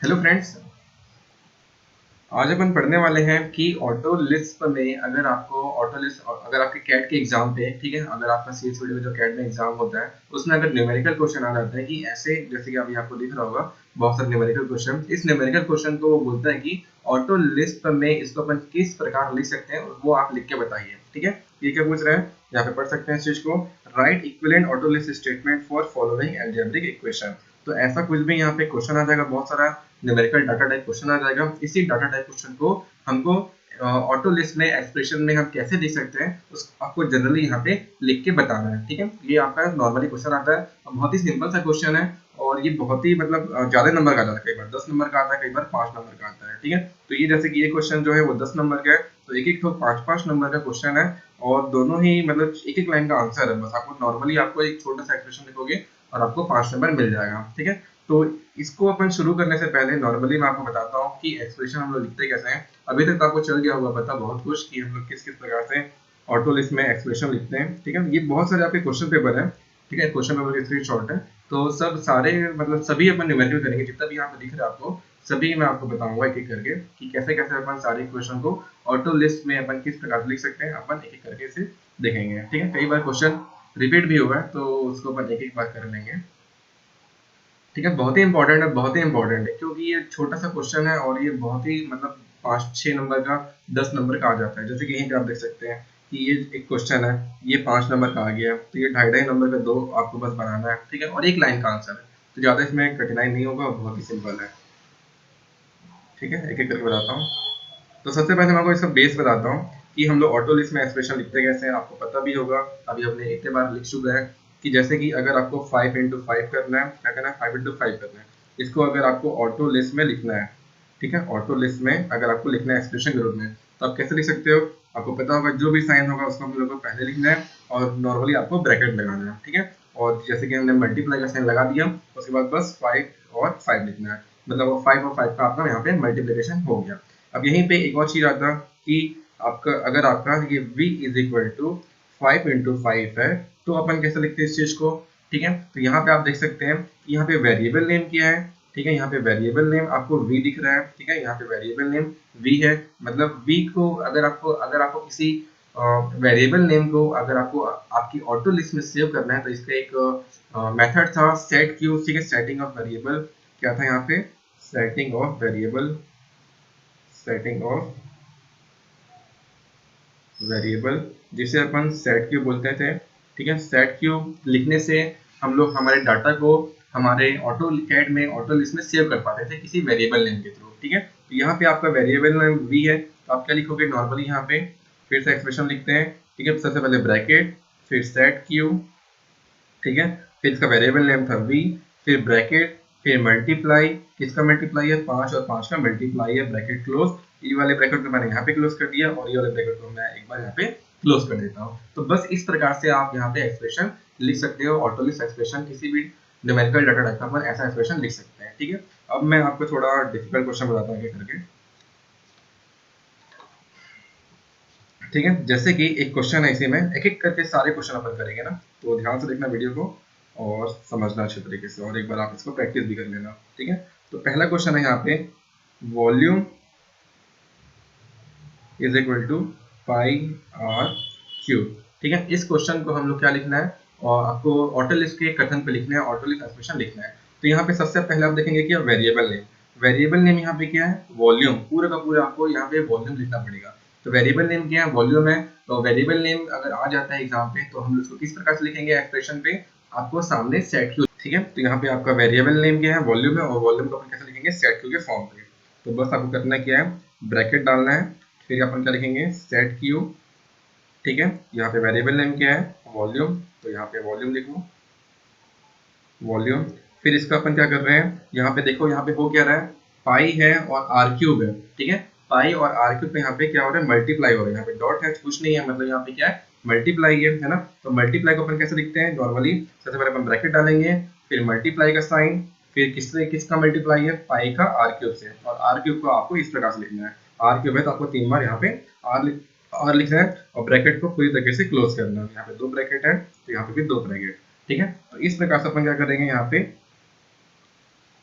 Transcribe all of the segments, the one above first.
Hello friends. आज अपन पढ़ने वाले हैं कि ऑटो लिस्ट में अगर आपके कैट के एग्जाम पे, ठीक है, अगर आपका सीएस वीडियो जो कैट में एग्जाम होता है उसमें अगर न्यूमेरिकल क्वेश्चन आ जाता है कि ऐसे, जैसे कि अभी आपको दिख रहा होगा बहुत सारे न्यूमेरिकल क्वेश्चन, इस न्यूमेरिकल क्वेश्चन को वो बोलता है कि ऑटो लिस्ट में इसको अपन किस प्रकार लिख सकते हैं वो आप लिख के बताइए। ठीक है, ये क्या पूछ रहे हैं, यहाँ पे पढ़ सकते हैं इस चीज को। Right equivalent auto list statement for following algebraic equation. तो ऐसा कुछ भी यहाँ पे क्वेश्चन आ जाएगा, बहुत सारा न्यूमेरिकल डाटा टाइप क्वेश्चन आ जाएगा। इसी डाटा टाइप क्वेश्चन को हमको ऑटो लिस्ट में एक्सप्रेशन में हम कैसे लिख सकते हैं उस आपको जनरली यहाँ पे लिख के बताना है। ठीक है, ये आपका नॉर्मली क्वेश्चन आता है, बहुत ही सिंपल सा क्वेश्चन है और ये बहुत ही मतलब ज्यादा नंबर का आता है, कई बार 10 नंबर का आता है, कई बार 5 नंबर का आता है। ठीक है, तो ये जैसे कि ये क्वेश्चन जो है वो 10 नंबर का है, तो एक एक तो 5-5 नंबर का क्वेश्चन है और दोनों ही मतलब एक एक लाइन का आंसर है। बस आपको नॉर्मली आपको एक छोटा सा एक्सप्रेशन लिखोगे और आपको 5 नंबर मिल जाएगा। ठीक है, तो इसको अपन शुरू करने से पहले नॉर्मली मैं आपको बताता हूँ कि एक्सप्रेशन हम लोग लिखते कैसे हैं। अभी तक तो आपको चल गया होगा पता बहुत कुछ कि हम लोग किस किस प्रकार से ऑटो लिस्ट में एक्सप्रेशन लिखते हैं। ठीक है, ये बहुत सारे आपके क्वेश्चन पेपर है। ठीक है, क्वेश्चन पेपर के स्क्रीनशॉट है, तो सब सारे मतलब सभी अपन न्यूमेरिकल करेंगे, जितना भी यहाँ पे दिख रहा है आपको सभी मैं आपको बताऊंगा एक एक करके कि कैसे कैसे अपन सारे क्वेश्चन को ऑटो लिस्ट में अपन किस प्रकार से लिख सकते हैं। अपन एक एक करके इसे देखेंगे। ठीक है, कई बार क्वेश्चन रिपीट भी हुआ है तो उसको अपन एक एक बार कर लेंगे। ठीक है, बहुत ही इंपॉर्टेंट है, बहुत ही इंपॉर्टेंट है क्योंकि ये छोटा सा क्वेश्चन है और ये बहुत ही मतलब 5-6 नंबर का, 10 नंबर का आ जाता है। जैसे कि यहीं पे आप देख सकते हैं कि ये एक क्वेश्चन है, ये 5 नंबर का आ गया, तो ये 2.5 नंबर का दो आपको बस बनाना है। ठीक है, और एक लाइन का आंसर है, तो ज्यादा इसमें कठिनाई नहीं होगा, बहुत ही सिंपल है। ठीक है, एक एक करके बताता हूँ। तो सबसे पहले मैं आपको इसका बेस बताता हूँ कि हम लोग ऑटो लिस्ट में एक्सप्रेशन लिखते कैसे हैं। आपको पता भी होगा, अभी हमने इतने बार लिख चुका है कि जैसे कि अगर आपको 5 इंटू 5 करना है, क्या करना है, 5 इंटू 5 करना है, इसको अगर आपको ऑटो लिस्ट में लिखना है, ठीक है, ऑटो लिस्ट में अगर आपको लिखना है एक्सप्रेशन के रूप में, तो आप कैसे लिख सकते हो। आपको पता होगा जो भी साइन होगा उसको हम लोग को पहले लिखना है और नॉर्मली आपको ब्रैकेट लगाना है। ठीक है, और जैसे कि हमने मल्टीप्लाई का साइन लगा दिया, उसके बाद बस 5 और 5 लिखना है, मतलब 5 और 5 का आपका यहाँ पे मल्टीप्लीकेशन हो गया। अब यहीं पे एक और चीज आता कि आपका अगर आपका ये v is equal to 5 into 5 है, तो अपन कैसे लिखते हैं इस चीज को। ठीक है, तो यहाँ पे आप देख सकते हैं कि यहाँ पे वेरिएबल नेम क्या है। ठीक है, यहाँ पे वेरिएबल नेम आपको v दिख रहा है। ठीक है, यहाँ पे वेरिएबल नेम v है, मतलब v को अगर आपको किसी वेरिएबल नेम को अगर आपको आपकी ऑटो लिस्ट में सेव करना है, तो इसका एक मेथड था सेट क्यू। ठीक है, सेटिंग ऑफ वेरिएबल क्या था यहाँ पे, setting of variable, setting of variable, जिसे अपन सेट क्यू बोलते थे। ठीक है, सेट क्यू लिखने से हम लोग हमारे डाटा को हमारे ऑटो कैड में ऑटो लिस्ट में सेव कर पाते थे किसी वेरिएबल नेम के थ्रू। ठीक है, तो यहाँ पे आपका वेरिएबल नेम वी है, तो आप क्या लिखोगे नॉर्मली यहाँ पे, फिर से एक्सप्रेशन लिखते हैं। ठीक है, सबसे पहले ब्रैकेट, फिर सेट क्यू, ठीक है, फिर इसका वेरिएबल नेम था वी, फिर ब्रैकेट, फिर मल्टीप्लाई, किसका मल्टीप्लाई है, 5 और 5 का मल्टीप्लाई है, ब्रैकेट क्लोज। ये वाले ब्रैकेट को मैंने यहाँ पे क्लोज कर दिया और ये वाले ब्रैकेट को मैं एक बार यहाँ पे क्लोज कर देता हूँ। तो बस इस प्रकार से आप यहाँ पे एक्सप्रेशन लिख सकते हो, ऑटो लिस्ट एक्सप्रेशन, किसी भी न्यूमेरिकल डाटा टाइप पर ऐसा एक्सप्रेशन लिख सकते हैं। ठीक है, अब मैं आपको थोड़ा डिफिकल्ट क्वेश्चन बताता हूँ करके। ठीक है, जैसे कि एक क्वेश्चन है, इसी में एक एक करके सारे क्वेश्चन अपन करेंगे ना, तो ध्यान से देखना वीडियो को और समझना अच्छे तरीके से, और एक बार आप इसको प्रैक्टिस भी कर लेना। ठीक है, तो पहला क्वेश्चन है यहाँ पे, volume is equal to pi r cube. ठीक है, इस क्वेश्चन को हम लोग क्या लिखना है, और आपको ऑटो लिस्ट के कथन पे लिखना है, ऑटो लिस्ट एक्सप्रेशन लिखना है। तो यहाँ पे सबसे पहले आप देखेंगे कि वेरिएबल नेम, वेरिएबल नेम यहाँ पे क्या है, वॉल्यूम, पूरा का पूरा आपको यहाँ पे वॉल्यूम लिखना पड़ेगा। तो वेरिएबल नेम क्या है, वॉल्यूम है। तो वेरिएबल नेम अगर आ जाता है एग्जाम पे, तो हम उसको किस प्रकार से लिखेंगे एक्सप्रेशन पे, आपको सामने सेट क्यू। ठीक है, तो यहाँ पे आपका वेरिएबल नेम क्या है, वॉल्यूम है, और वॉल्यूम को अपन कैसे लिखेंगे, सेट क्यू के फॉर्म पे। तो बस आपको करना क्या है, ब्रैकेट डालना है, फिर अपन क्या लिखेंगे, सेट क्यू। ठीक है, यहाँ पे वेरिएबल नेम क्या है, वॉल्यूम, तो यहाँ पे वॉल्यूम लिखो, वॉल्यूम। फिर इसका अपन क्या कर रहे हैं, यहाँ पे देखो, यहाँ पे हो क्या रहा है, पाई है और आर क्यूब है। ठीक है, पाई और आर क्यूब पे यहाँ पे क्या हो रहा है, मल्टीप्लाई हो रहा है। यहाँ पे डॉट है, कुछ नहीं है, मतलब यहाँ पे क्या है, मल्टीप्लाई है ना। तो मल्टीप्लाई को अपन कैसे लिखते हैं, नॉर्मली सबसे पहले अपन ब्रैकेट डालेंगे, फिर मल्टीप्लाई का साइन, फिर किसका मल्टीप्लाई है, पाई का आर क्यूब से, और आर क्यूब को आपको इस प्रकार से लिखना है। आर क्यूब है तो आपको 3 बार यहाँ पे आर लिखना है, और ब्रैकेट को पूरी तरीके से क्लोज करना है। यहाँ पे 2 ब्रैकेट है, तो यहाँ पे भी 2 ब्रैकेट। ठीक है, तो इस प्रकार से अपन क्या करेंगे, यहाँ पे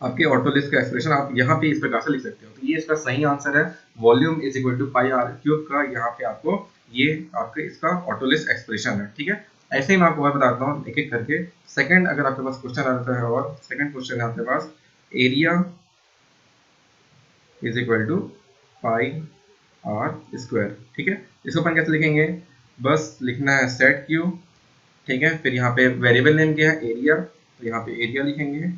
आपके ऑटोलिस्ट का एक्सप्रेशन आप यहाँ पे इस प्रकार से लिख सकते हो। तो ये इसका सही आंसर है, volume is equal to pi r cube का यहाँ पे आपको ये आपके इसका ऑटोलिस्ट एक्सप्रेशन है। ठीक है, ऐसे ही मैं आपको और बताता हूँ एक एक करके। सेकंड अगर आपके पास क्वेश्चन आता है, और सेकंड क्वेश्चन है आपके पास, area is equal to pi r square. ठीक है, इसको अपन कैसे लिखेंगे, बस लिखना है सेट क्यू। ठीक है, फिर यहाँ पे वेरिएबल नेम क्या है, एरिया, तो यहाँ पे एरिया लिखेंगे।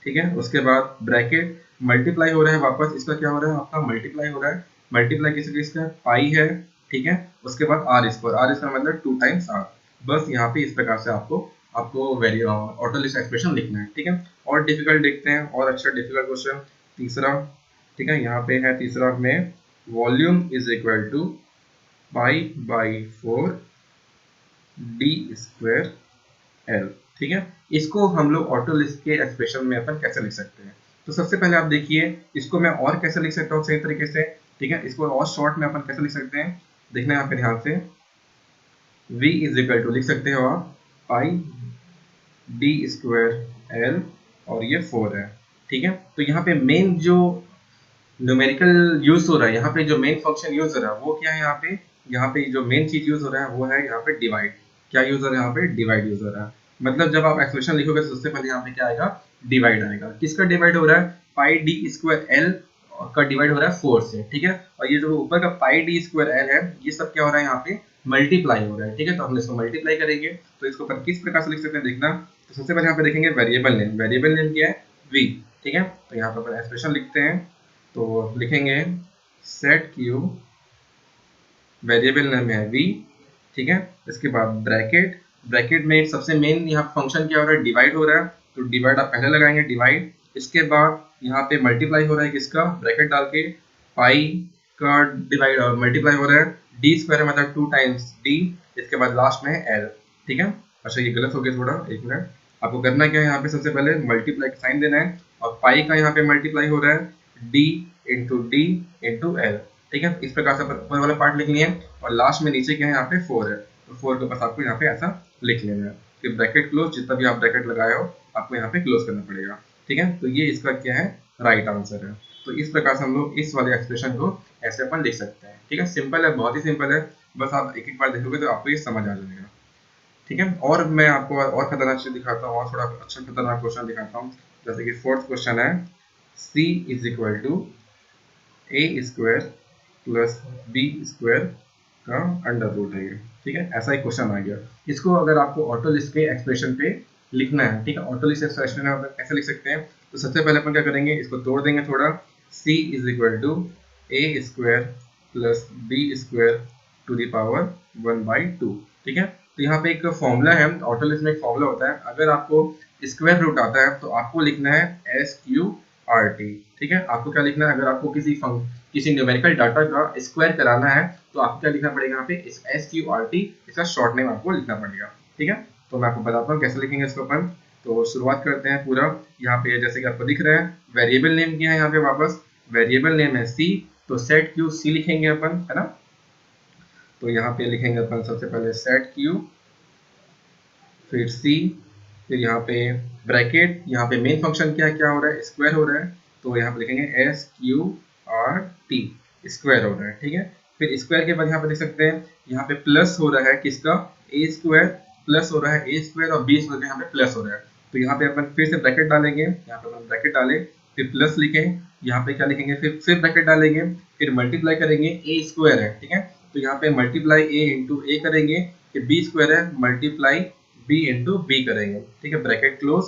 ठीक है, उसके बाद ब्रैकेट, मल्टीप्लाई हो रहा है, वापस इसका क्या हो रहा है, आपका मल्टीप्लाई हो रहा है। मल्टीप्लाई किसी किसका, पाई है। ठीक है, उसके बाद आर स्क्वायर, आर स्क्वायर मतलब 2 टाइम्स आर। बस यहाँ पे इस प्रकार से आपको आपको ऑटोलिस्ट एक्सप्रेशन लिखना है। ठीक है, और डिफिकल्ट देखते हैं, और अच्छा डिफिकल्ट क्वेश्चन तीसरा। ठीक है, यहाँ पे है तीसरा में, volume is equal to pi by 4 D square L. ठीक है, इसको हम लोग ऑटो लिस्ट के एक्सप्रेशन में अपन कैसे लिख सकते हैं। तो सबसे पहले आप देखिए, इसको मैं और कैसे लिख सकता हूँ सही तरीके से। ठीक है, इसको और शॉर्ट में अपन कैसे लिख सकते हैं, देखना है यहाँ पे ध्यान से। v इज इक्वल टू लिख सकते हो आप पाई डी स्क्वायर एल, और ये 4 है। ठीक है, तो यहाँ पे मेन जो न्यूमेरिकल यूज हो रहा है, यहाँ पे जो मेन फंक्शन यूज हो रहा है वो क्या है, यहाँ पे जो मेन चीज यूज हो रहा है वो है यहाँ पे डिवाइड। क्या यूज हो रहा है, यहाँ पे डिवाइड यूज हो रहा है। मतलब जब आप एक्सप्रेशन लिखोगे तो सबसे पहले यहाँ पे क्या आएगा, डिवाइड आएगा। किसका डिवाइड हो रहा है, पाई डी स्क्वायर एल का डिवाइड हो रहा है 4 से। ठीक है, और ये जो ऊपर का पाई डी स्क्वायर एल है, ये सब क्या हो रहा है, यहाँ पे मल्टीप्लाई हो रहा है। ठीक है, तो हम इसको मल्टीप्लाई करेंगे, तो इसको अपन किस प्रकार से लिख सकते हैं देखना। तो सबसे पहले यहाँ पे देखेंगे वेरिएबल नेम, वेरिएबल नेम क्या है, वी। ठीक है, तो यहाँ पे अपन एक्सप्रेशन लिखते हैं, तो लिखेंगे सेट क्यू, वेरिएबल नेम है वी। ठीक है, इसके बाद ब्रैकेट, ब्रैकेट में सबसे मेन यहाँ फंक्शन क्या हो रहा है, डिवाइड हो रहा है, तो डिवाइड आप पहले लगाएंगे, डिवाइड। इसके बाद यहाँ पे मल्टीप्लाई हो रहा है, किसका, ब्रैकेट डाल के, पाई का डिवाइड और मल्टीप्लाई हो रहा है, डी स्क्वायर मतलब 2 टाइम्स डी। इसके बाद लास्ट में है एल। ठीक है, अच्छा ये गलत हो गया थोड़ा, एक मिनट। आपको करना क्या है, यहाँ पे सबसे पहले मल्टीप्लाई का साइन देना है, और पाई का यहाँ पे मल्टीप्लाई हो रहा है डी इंटू एल। ठीक है, इस प्रकार से ऊपर वाला पार्ट लिख लिए, और लास्ट में नीचे क्या है, यहाँ पे 4 है, तो 4 के पास आपको यहाँ पे ऐसा लिख लेना है। फिर ब्रैकेट क्लोज, जितना भी आप ब्रैकेट लगाए हो आपको यहाँ पे क्लोज करना पड़ेगा। ठीक है, तो ये इसका क्या है, राइट आंसर है। तो इस प्रकार से हम लोग इस वाले एक्सप्रेशन को ऐसे अपन लिख सकते हैं। ठीक है, सिंपल है, बहुत ही सिंपल है, बस आप एक एक बार देखोगे तो आपको ये समझ आ जाएगा। ठीक है, और मैं आपको और खतरनाक चीज दिखाता हूँ, और थोड़ा अच्छा खतरनाक क्वेश्चन दिखाता हूँ। जैसे कि फोर्थ क्वेश्चन है, c is equal to A square plus B square का अंडर रूट है ये। ठीक है, ऐसा एक क्वेश्चन आ गया। इसको अगर आपको ऑटो लिस्ट के एक्सप्रेशन पे लिखना है, ठीक है, ऑटो लिस्ट एक्सप्रेशन में कैसे लिख सकते हैं, तो सबसे पहले अपन क्या करेंगे, इसको तोड़ देंगे थोड़ा। c is equal to A square plus B square to the power 1/2। ठीक है, तो यहाँ पे एक फॉर्मूला है, ऑटो लिस्ट में एक फॉर्मूला होता है, अगर आपको स्क्वायर रूट आता है तो आपको लिखना है SQRT। ठीक है, आपको क्या लिखना है, अगर आपको किसी न्यूमेरिकल डाटा का स्क्वायर कराना है तो आपको क्या लिखना पड़ेगा, यहाँ पे SQRT, इसका शॉर्ट नेम आपको लिखना पड़ेगा। ठीक है, तो मैं आपको बताता हूँ कैसे लिखेंगे इसको अपन। तो शुरुआत करते हैं पूरा, यहाँ पे जैसे कि आपको दिख रहा है, वेरिएबल नेम क्या है, यहाँ पे वापस वेरिएबल नेम है सी, तो सेट क्यू सी लिखेंगे अपन, है ना। तो यहाँ पे लिखेंगे अपन सबसे पहले सेट क्यू, फिर सी, फिर यहाँ पे ब्रैकेट, यहाँ पे मेन फंक्शन क्या हो रहा है, स्क्वायर हो रहा है, तो यहाँ पे लिखेंगे SQRT, स्क्वायर हो रहा है। ठीक है, फिर स्क्वायर के बाद यहाँ पे देख सकते हैं, यहाँ पे प्लस हो रहा है, किसका, ए स्क्वायर, प्लस हो रहा है ए स्क्वायर, और बी स्क्वायर यहाँ पे प्लस हो रहा है। तो यहाँ पे अपन फिर से ब्रैकेट डालेंगे, यहाँ पे अपन ब्रैकेट डाले, फिर प्लस लिखें, यहाँ पे क्या लिखेंगे, फिर ब्रैकेट डालेंगे, फिर मल्टीप्लाई करेंगे, ए स्क्वायर है। ठीक है, तो यहाँ पे मल्टीप्लाई ए इंटू ए करेंगे, फिर बी स्क्वायर है, मल्टीप्लाई बी इंटू बी करेंगे। ठीक है, ब्रैकेट क्लोज,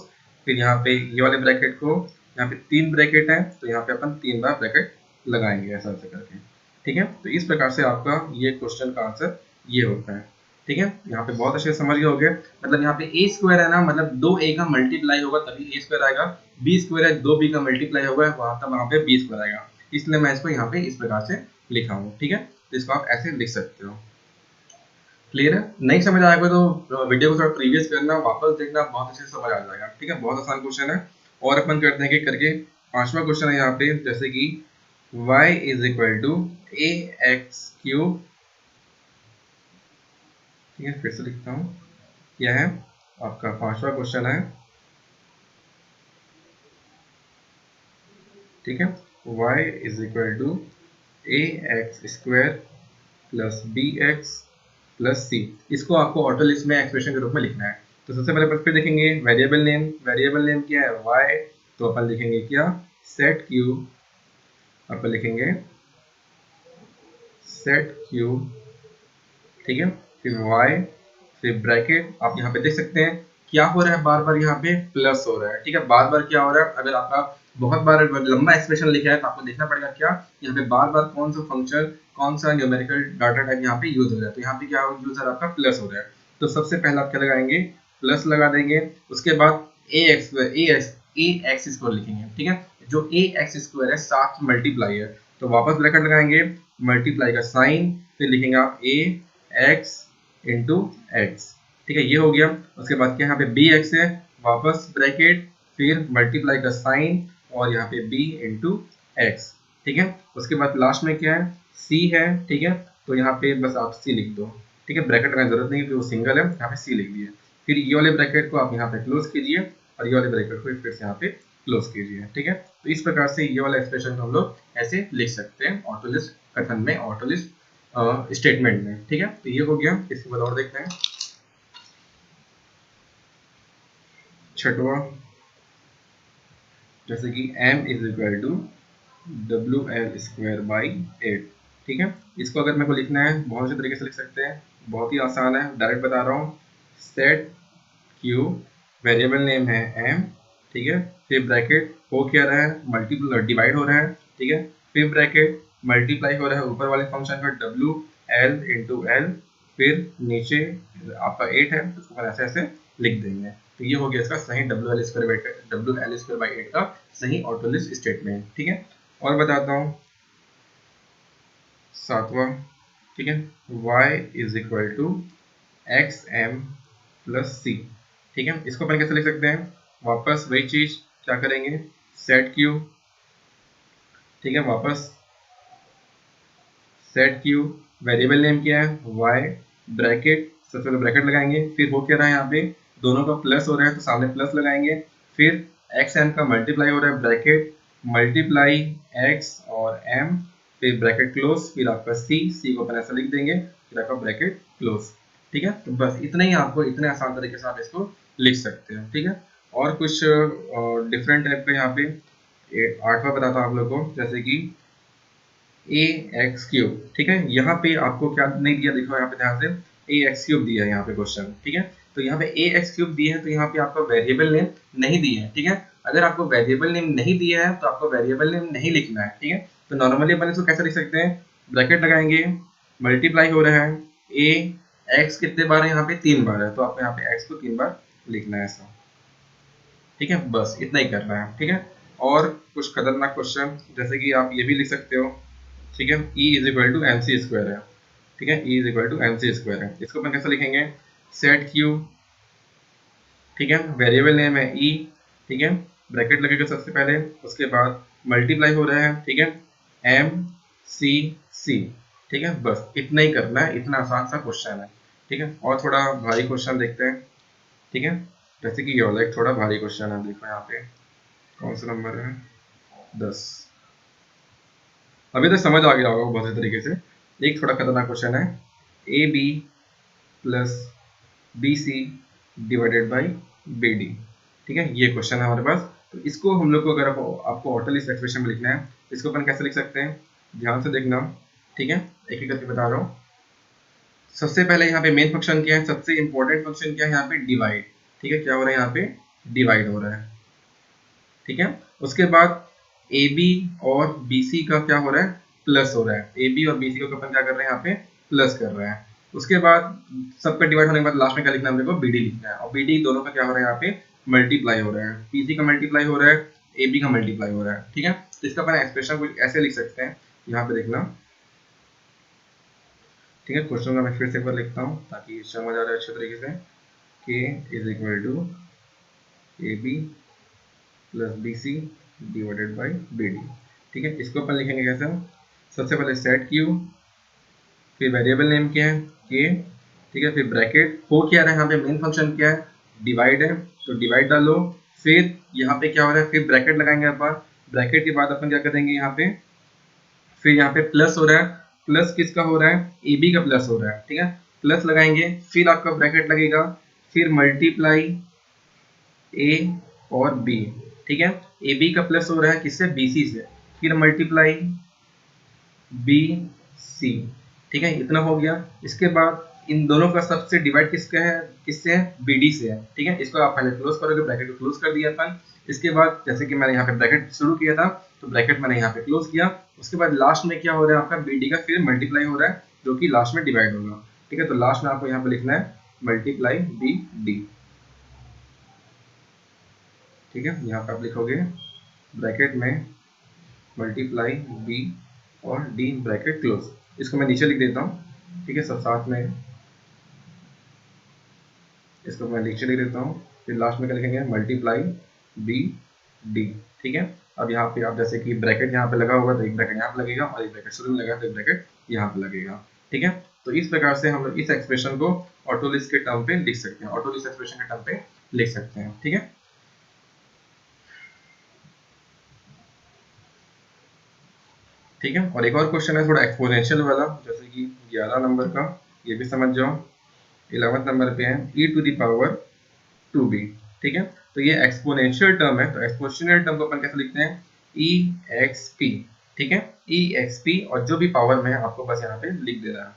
फिर यहाँ पे ये वाले ब्रैकेट को, यहाँ पे 3 ब्रैकेट है, तो यहाँ पे अपन 3 बार ब्रैकेट लगाएंगे ऐसा ऐसे करके। ठीक है, तो इस प्रकार से आपका ये क्वेश्चन का आंसर ये होता है। ठीक है, यहाँ पे बहुत अच्छे से समझ गए होंगे, मतलब यहाँ पे ए स्क्वायर है ना, मतलब 2 ए का मल्टीप्लाई होगा तभी ए स्क्वायर आएगा, बी स्क्वायर है 2 बी का मल्टीप्लाई होगा वहां पे बी स्क्वायर आएगा, इसलिए मैं इसको यहाँ पे इस प्रकार से लिखा हूँ। ठीक है, तो इसको आप ऐसे लिख सकते हो। क्लियर है, नहीं समझ आएगा तो वीडियो को थोड़ा प्रीवियस करना, वापस देखना, बहुत अच्छे से समझ आ जाएगा। ठीक है, बहुत आसान क्वेश्चन है। और अपन करते हैं कि करके पांचवा क्वेश्चन है यहाँ पे, जैसे कि y is equal to A X cube. ठीक है, फिर से लिखता हूँ, यह है आपका पांचवा क्वेश्चन है, ठीक है, y is equal to A x square plus b x plus c. इसको आपको ऑटो लिस्ट में एक्सप्रेशन के रूप में लिखना है। तो सबसे पहले फिर देखेंगे वेरिएबल नेम क्या है y, तो अपन लिखेंगे क्या सेट क्यू, अपन लिखेंगे सेट क्यू, ठीक है, फिर y, फिर ब्रैकेट। आप यहाँ पे देख सकते हैं क्या हो रहा है, बार बार यहाँ पे प्लस हो रहा है, ठीक है, बार बार क्या हो रहा है, अगर आपका बहुत बार लंबा एक्सप्रेशन लिखा है तो आपको देखना पड़ेगा क्या यहाँ पे बार बार कौन सा फंक्शन, कौन सा न्यूमेरिकल डाटा टाइप यहाँ पे यूज हो रहा है। तो यहाँ पे क्या यूज हो रहा है आपका प्लस हो रहा है। तो सबसे पहले आप क्या लगाएंगे, प्लस लगा देंगे। उसके बाद ए एक्स स्क्वायर लिखेंगे, ठीक है, जो ए एक्स स्क्वायर है साथ मल्टीप्लाई है, तो वापस ब्रैकेट लगाएंगे, मल्टीप्लाई का साइन, फिर लिखेंगे आप ए एक्स इंटू एक्स, ठीक है, ये हो गया। उसके बाद क्या यहाँ पे बी एक्स है, वापस ब्रैकेट, फिर मल्टीप्लाई का साइन और यहाँ पे बी इंटू एक्स, ठीक है। उसके बाद लास्ट में क्या है, सी है, ठीक है, तो यहाँ पे बस आप सी लिख दो, ठीक है, ब्रैकेट लगाने की जरूरत नहीं है, वो सिंगल है, यहाँ पे सी लिख दिए। फिर ये वाले ब्रैकेट को आप यहाँ पे क्लोज कीजिए और ये वाले ब्रैकेट को फिर से यहाँ पे क्लोज कीजिए, ठीक है। तो इस प्रकार से ये वाला एक्सप्रेशन को हम लोग ऐसे लिख सकते हैं ऑटो लिस्ट कथन में, ऑटो लिस्ट स्टेटमेंट में, ठीक है। तो ये हो गया। इसके बाद और देखते हैं छठवा, जैसे कि m is equal to W L square by 8, ठीक है। इसको अगर मेरे को लिखना है बहुत से तरीके से लिख सकते हैं, बहुत ही आसान है, डायरेक्ट बता रहा हूँ। सेट क्यू, वेरिएबल नेम है m, ठीक है, फिर ब्रैकेट हो क्या रहा है, मल्टीपल डिवाइड हो रहा है, ठीक है, फिर ब्रैकेट मल्टीप्लाई हो रहा है ऊपर वाले फंक्शन का डब्ल्यू एल इंटू एल, फिर नीचे आपका 8 है, उसको ऐसे ऐसे लिख देंगे। तो ये हो गया इसका सही डब्ल्यू एल स्क्वायर बाई 8 का सही ऑटो लिस्ट स्टेटमेंट, ठीक है। और बताता हूँ सातवां, ठीक है, y is equal to x m plus c, ठीक है। इसको अपन कैसे लिख सकते हैं, वापस वही चीज क्या करेंगे, सेट क्यू, ठीक है, वापस सेट क्यू, वेरिएबल नेम क्या है y, ब्रैकेट, सबसे पहले ब्रैकेट लगाएंगे, फिर हो क्या रहा है यहाँ पे दोनों का प्लस हो रहा है तो सामने प्लस लगाएंगे, फिर एक्स एम का मल्टीप्लाई हो रहा है, ब्रैकेट मल्टीप्लाई एक्स और एम, फिर ब्रैकेट क्लोज, फिर आपका सी को अपन ऐसा लिख देंगे, फिर आपका ब्रैकेट क्लोज, ठीक है। तो बस इतना ही, आपको इतने आसान तरीके से आप इसको लिख सकते हैं, ठीक है। और कुछ डिफरेंट टाइप का यहाँ पे आठवां बताता हूँ आप लोग को, जैसे कि ए एक्स क्यूब, ठीक है, यहाँ पे आपको क्या नहीं दिया, देखो यहाँ पे ध्यान से ए एक्स क्यूब दिया है यहाँ पे क्वेश्चन, ठीक है। तो यहाँ पे ए एक्स क्यूब दिया है तो यहाँ पे आपका वेरिएबल नेम नहीं दिया है, ठीक है। अगर आपको वेरिएबल नेम नहीं दिया है तो आपको वेरिएबल नेम नहीं लिखना है, ठीक है। तो नॉर्मली अपन इसको कैसे लिख सकते हैं, ब्रैकेट लगाएंगे, मल्टीप्लाई हो रहा है, ए एक्स कितने बार है यहाँ पे 3 बार है, तो आपको यहाँ पे एक्स को 3 बार लिखना है ऐसा, ठीक है, बस इतना ही करना है, ठीक है। और कुछ खतरनाक क्वेश्चन जैसे कि आप ये भी लिख सकते हो, ठीक है, E is equal to M C square है, ठीक है, E is equal to M C square है। इसको अपन कैसे लिखेंगे, सेट क्यू, ठीक है, वेरिएबल नेम है E, ठीक है, ब्रैकेट लगेगा सबसे पहले, उसके बाद मल्टीप्लाई हो रहा है, ठीक है, एम सी सी, ठीक है, बस इतना ही करना है, इतना आसान सा क्वेश्चन है, ठीक है। और थोड़ा भारी क्वेश्चन देखते हैं, ठीक है, जैसे कि ये वाला एक थोड़ा भारी क्वेश्चन है, देखो यहाँ पे कौन सा नंबर है 10, अभी तक समझ आ गया होगा बहुत से तरीके से। एक थोड़ा खतरनाक क्वेश्चन है, A B plus B C divided by B D, ठीक है, ये क्वेश्चन है हमारे पास। तो इसको हम लोग को अगर आपको ऑटो लिस्ट एक्सप्रेशन में लिखना है, इसको अपन कैसे लिख सकते हैं, ध्यान से देखना, ठीक है, एक एक करके बता रहा हूँ। सबसे पहले यहाँ पे मेन फंक्शन क्या है, सबसे इंपॉर्टेंट फंक्शन क्या है यहाँ पे, डिवाइड, ठीक है, क्या हो रहा है यहाँ पे डिवाइड हो रहा है, ठीक है। उसके बाद ए बी और बी सी का क्या हो रहा है, प्लस हो रहा है, ए बी और बी सी को अपन क्या कर रहे हैं यहाँ पे प्लस कर रहे हैं। उसके बाद सबका डिवाइड होने के बाद लास्ट में क्या लिखना है, हमको बी डी लिखना है, और बी डी दोनों का क्या हो रहा है यहाँ पे मल्टीप्लाई हो रहा है, पी सी का मल्टीप्लाई हो रहा है, ए बी का मल्टीप्लाई हो रहा है, ठीक है। तो इसका अपन एक्सप्रेशन कुछ ऐसे लिख सकते हैं, यहाँ पे देखना, ठीक है। क्वेश्चन का मैं फिर से एक बार लिखता हूँ ताकि समझ आ रहा है अच्छे तरीके से, K is equal to A B plus B C divided by B D, ठीक है। इसको अपन लिखेंगे कैसे, सबसे पहले सेट क्यू, फिर वेरिएबल नेम क्या है के, ठीक है, फिर ब्रैकेट हो क्या रहा है यहाँ पे मेन फंक्शन क्या है डिवाइड है, तो डिवाइड डालो, फिर यहाँ पे क्या हो रहा है, फिर ब्रैकेट लगाएंगे अपन, ब्रैकेट के बाद अपन क्या करेंगे यहाँ पे, फिर यहाँ पे प्लस हो रहा है, प्लस किसका हो रहा है, ए बी का प्लस हो रहा है, ठीक है, प्लस लगाएंगे, फिर आपका ब्रैकेट लगेगा, फिर मल्टीप्लाई ए और बी, ठीक है, ए बी का प्लस हो रहा है किससे, बी सी से, फिर मल्टीप्लाई बी सी, ठीक है, इतना हो गया। इसके बाद इन दोनों का सबसे डिवाइड किसका है, किससे है, बी डी से है, ठीक है, इसको आप पहले क्लोज करोगे, ब्रैकेट को क्लोज कर दिया अपन। इसके बाद जैसे कि मैंने यहाँ पे ब्रैकेट शुरू किया था तो ब्रैकेट मैंने यहाँ पे क्लोज किया, उसके बाद लास्ट में क्या हो रहा है आपका, बी डी का फिर मल्टीप्लाई हो रहा है जो कि लास्ट में डिवाइड होगा, ठीक है, तो लास्ट में आपको यहाँ पे लिखना है मल्टीप्लाई बी डी, ठीक है, यहाँ पे आप लिखोगे ब्रैकेट में मल्टीप्लाई बी और डी ब्रैकेट क्लोज, इसको मैं नीचे लिख देता हूँ, ठीक है, सब साथ में, इसको मैं नीचे लिख देता हूँ, फिर लास्ट में क्या लिखेंगे, मल्टीप्लाई बी डी, ठीक है। अब यहाँ पे आप जैसे कि ब्रैकेट यहाँ पे लगा होगा तो एक ब्रैकेट यहाँ पे लगेगा, और एक ब्रैकेट शुरू में लगा तो एक ब्रैकेट यहाँ पे लगेगा, ठीक है। तो इस प्रकार से हम लोग इस एक्सप्रेशन को ऑटो लिस्ट के टर्म पे लिख सकते हैं, ऑटो लिस्ट एक्सप्रेशन के टर्म पे लिख सकते हैं, ठीक है। ठीक है, और एक और क्वेश्चन है थोड़ा एक्सपोनेंशियल वाला, जैसे कि 11 नंबर का, ये भी समझ जाओ, 11th नंबर पे है e to the power 2b, ठीक है, तो ये एक्सपोनेंशियल टर्म है, तो एक्सपोनेंशियल टर्म को अपन कैसे लिखते हैं, exp, ठीक है, exp, और जो भी पावर में है आपको बस यहाँ पे लिख देना है,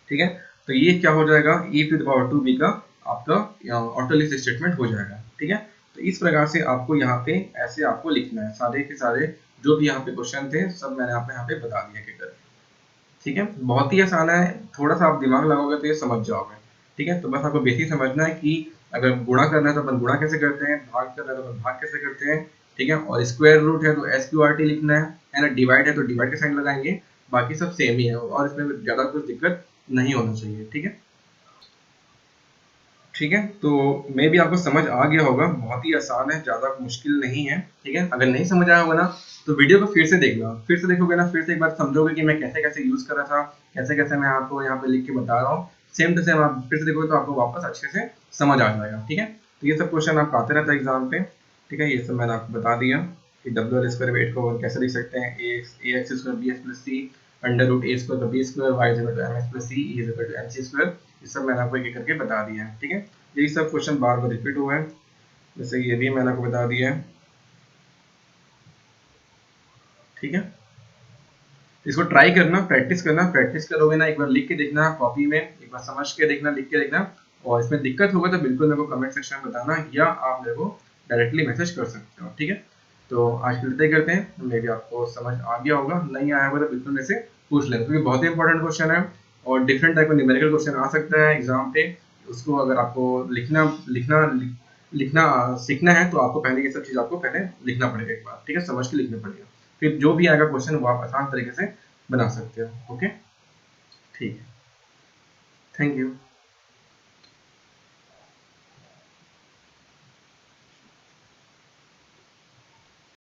ठीक है। तो ये क्या हो जाएगा, e to the power 2b का आपका ऑटो लिस्ट स्टेटमेंट हो जाएगा, ठीक है। तो इस प्रकार से आपको यहाँ पे ऐसे आपको लिखना है, सारे के सारे जो भी यहाँ पे क्वेश्चन थे सब मैंने आपको यहाँ पे बता दिया कि कर, ठीक है, बहुत ही आसान है, थोड़ा सा आप दिमाग लगाओगे तो ये समझ जाओगे, ठीक है। तो बस आपको बेसिक समझना है कि अगर गुणा करना है तो अपन गुणा कैसे करते हैं, भाग करना है तो अपन भाग कैसे करते हैं, ठीक है, और स्क्वायर रूट है तो SQRT लिखना है ना, डिवाइड है तो डिवाइड के साइन लगाएंगे, बाकी सब सेम ही है और इसमें ज्यादा कुछ दिक्कत नहीं होना चाहिए, ठीक है। ठीक है, तो मे भी आपको समझ आ गया होगा, बहुत ही आसान है, ज़्यादा मुश्किल नहीं है, ठीक है। अगर नहीं समझ आया होगा ना तो वीडियो को फिर से देखना, फिर से देखोगे ना, फिर से एक बार समझोगे कि मैं कैसे कैसे यूज़ कर रहा था, कैसे कैसे मैं आपको यहाँ पे लिख के बता रहा हूँ, सेम टू सेम आप फिर से देखोगे तो आपको वापस अच्छे से समझ आ जाएगा, ठीक है। तो ये सब क्वेश्चन आपको आते रहता है एग्जाम पे, ठीक है, ये सब मैंने आपको बता दिया कि डब्ल्यू स्क्वायर वेट को कैसे लिख सकते हैं, a x square b x plus c under root a square का b square y is equal to m x plus c e is equal to M C square, ये सब मैंने आपको एक एक करके बता दिया है, ठीक है। यही सब क्वेश्चन बार बार रिपीट हुआ है, जैसे ये भी मैंने आपको बता दिया है, ठीक है। इसको ट्राई करना, प्रैक्टिस करना, प्रैक्टिस करोगे ना, एक बार लिख के देखना कॉपी में, एक बार समझ के देखना, लिख के देखना, और इसमें दिक्कत होगा तो बिल्कुल मेरे को कमेंट सेक्शन में बताना, या आप मेरे को डायरेक्टली मैसेज कर सकते हो, ठीक है। तो आज के लिए करते हैं, मे भी आपको समझ आ गया होगा, नहीं आया होगा तो बिल्कुल मेरे से पूछ लेना, क्योंकि बहुत ही इंपॉर्टेंट क्वेश्चन है और डिफरेंट टाइप का न्यूमेरिकल क्वेश्चन आ सकता है एग्जाम पे, उसको अगर आपको लिखना लिखना लिखना सीखना है तो आपको पहले ये सब चीज़ आपको पहले लिखना पड़ेगा एक बार, ठीक है, समझ के लिखना पड़ेगा, फिर जो भी आएगा क्वेश्चन वो आप आसान तरीके से बना सकते हो, ओके, ठीक है, थैंक यू।